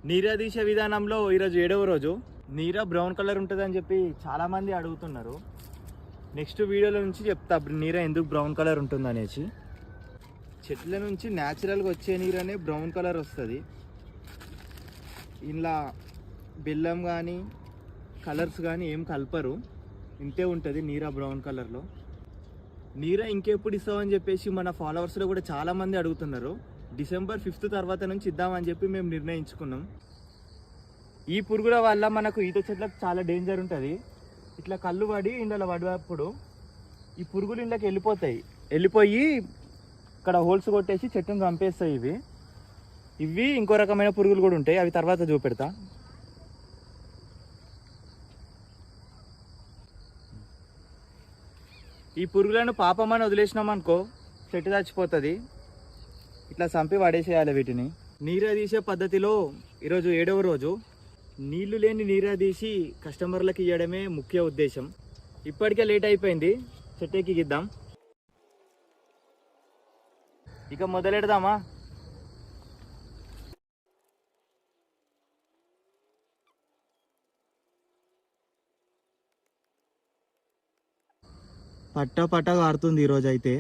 నీర తీసే విధానంలో ఈరోజు 7వ రోజు. నీర బ్రౌన్ కలర్ ఉంటుందని చెప్పి చాలామంది అడుగుతున్నారు. నెక్స్ట్ వీడియోలో నుంచి చెప్తా నీర ఎందుకు బ్రౌన్ కలర్ ఉంటుంది అనేసి. చెట్ల నుంచి న్యాచురల్గా వచ్చే నీరనే బ్రౌన్ కలర్ వస్తుంది. ఇలా బెల్లం కానీ కలర్స్ కానీ ఏం కలపరు, ఇంతే ఉంటుంది నీర బ్రౌన్ కలర్లో. నీర ఇంకెప్పుడు ఇస్తామని చెప్పేసి మన ఫాలోవర్స్లో కూడా చాలామంది అడుగుతున్నారు. డిసెంబర్ 5th తర్వాత నుంచి ఇద్దామని చెప్పి మేము నిర్ణయించుకున్నాం. ఈ పురుగుల వల్ల మనకు ఈత చెట్లకు చాలా డేంజర్ ఉంటుంది. ఇట్లా కళ్ళు పడి ఇండలో పడినప్పుడు ఈ పురుగులు ఇండ్లకి వెళ్ళిపోయి ఇక్కడ హోల్స్ కొట్టేసి చెట్టును చంపేస్తాయి. ఇవి ఇంకో రకమైన పురుగులు కూడా ఉంటాయి, అవి తర్వాత చూపెడతా. ఈ పురుగులను పాపమని వదిలేసినాం అనుకో చెట్టు చచ్చిపోతుంది. ఇట్లా చంపి పడేసేయాలి వీటిని. నీర తీసే పద్ధతిలో ఈరోజు 7వ రోజు. నీళ్లు లేని నీర తీసి కస్టమర్లకు ఇవ్వడమే ముఖ్య ఉద్దేశం. ఇప్పటికే లేట్ అయిపోయింది, చెట్టు ఎక్కిద్దాం. ఇక మొదలెడదామా? పట్ట కారుతుంది ఈరోజు అయితే.